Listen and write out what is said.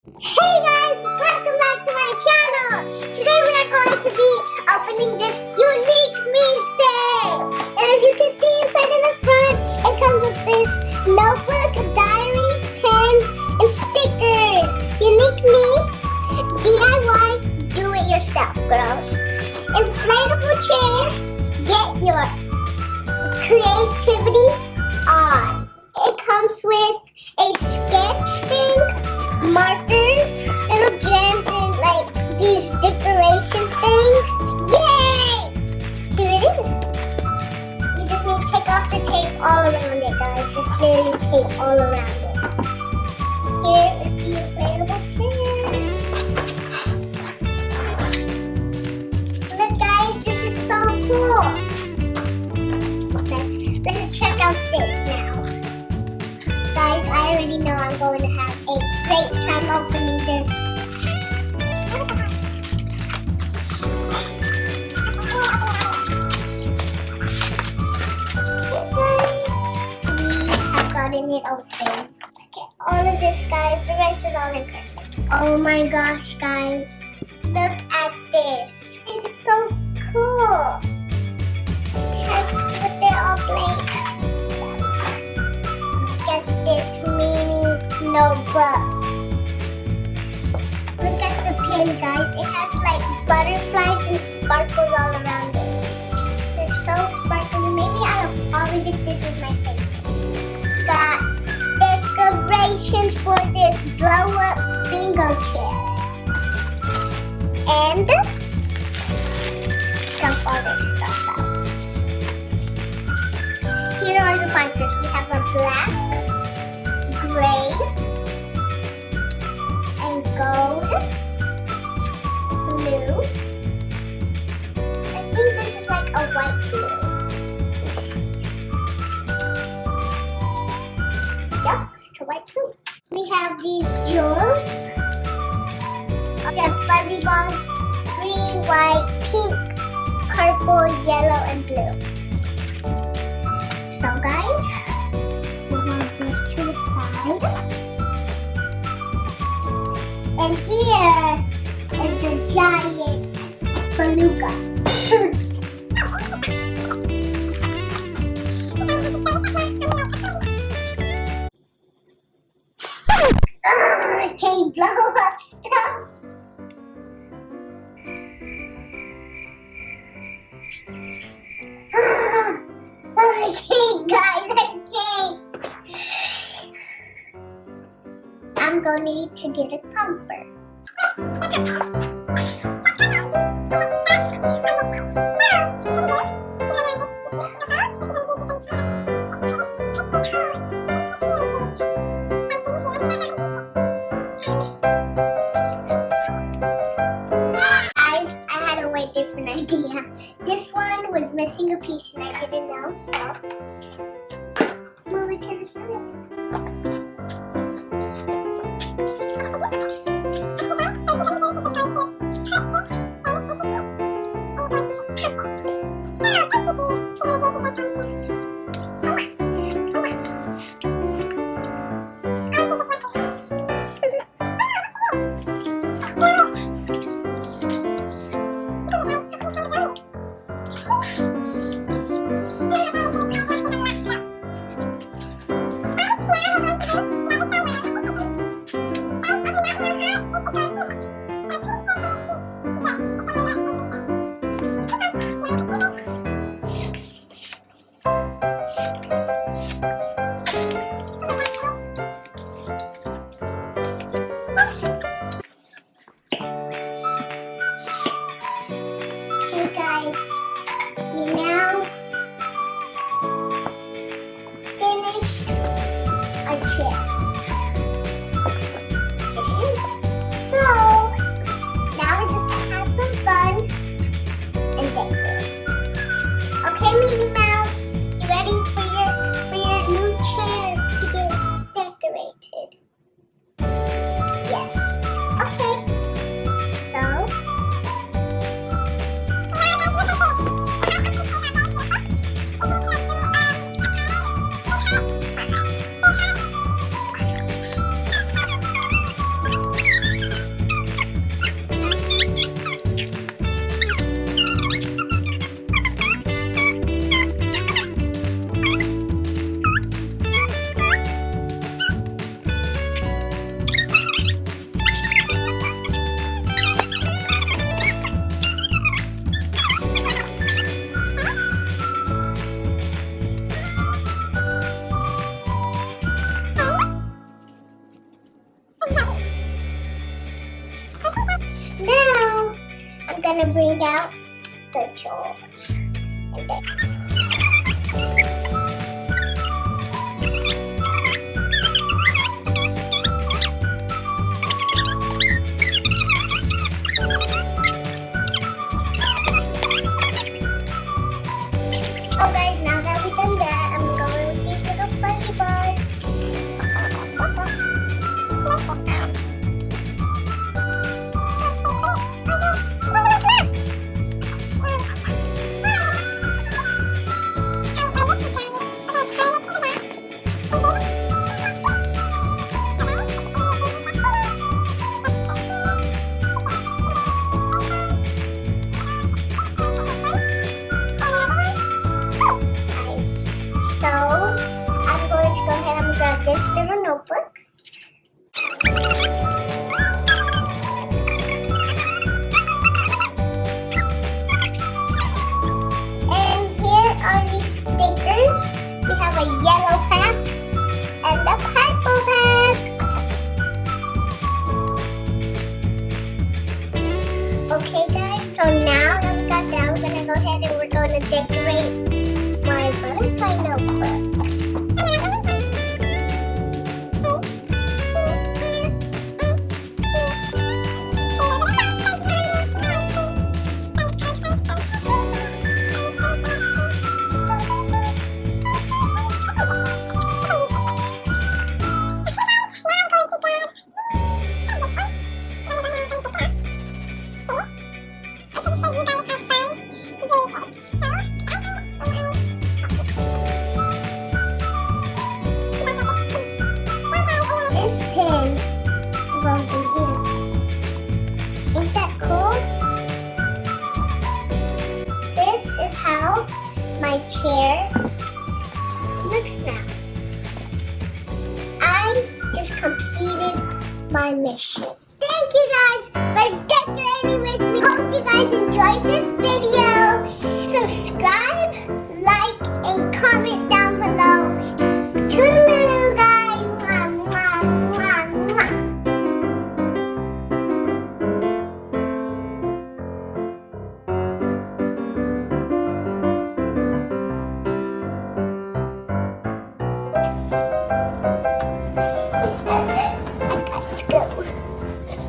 Hey guys, welcome back to my channel. Today we are going to be opening this unique me set. And as you can see inside in the front, it comes with this notebook, diary, pen, and stickers. Unique me, DIY, do it yourself, girls. Inflatable chair, get your creativity on. It comes with a sketch thing, markers, little gems, and like these decoration things. Yay! Here it is. You just need to take off the tape all around it, guys. Just literally tape all around it. Here is the inflatable chair. Look, guys, this is so cool. Okay, let's check out this now. Guys, I already know I'm going to have a great time opening this. We have gotten it open. Okay, all of this, guys, the rest is all in cursive. Oh my gosh, guys, look at this. This is so cool. But they're all blank. Get this mini notebook. Look at the pen, guys. It has like butterflies and sparkles all around it. They're so sparkly. Maybe out of all of it, this is my favorite. Got decorations for this blow-up bingo chair. And stuff all this stuff out. Here are the markers. We have a black, gray, and gold, blue. I think this is like a white blue. Yep, it's a white blue. We have these jewels. The fuzzy balls, green, white, pink, purple, yellow, and blue. So guys, we'll move this to the side. And here is the giant beluga. Can you blow up stuff? I can't, guys, I can't. I'm going to need to get a comfort. Guys, I had a way different idea. This one was missing a piece and I didn't know, so move it to the side. Now we're just gonna bring out the chores. And then oh guys, now that we've done that, I'm going with these little fuzzy buds. Smush it down. So, I'm going to go ahead and grab this little notebook. And here are these stickers. We have a yellow pack and a purple pack. Okay guys, so now that we got that, we're going to go ahead and we're going to decorate my butterfly notebook. This pin goes in here. Ain't that cool? This is how my chair looks now. I just completed my mission. Thank you guys for decorating with me. Hope you guys enjoyed this video.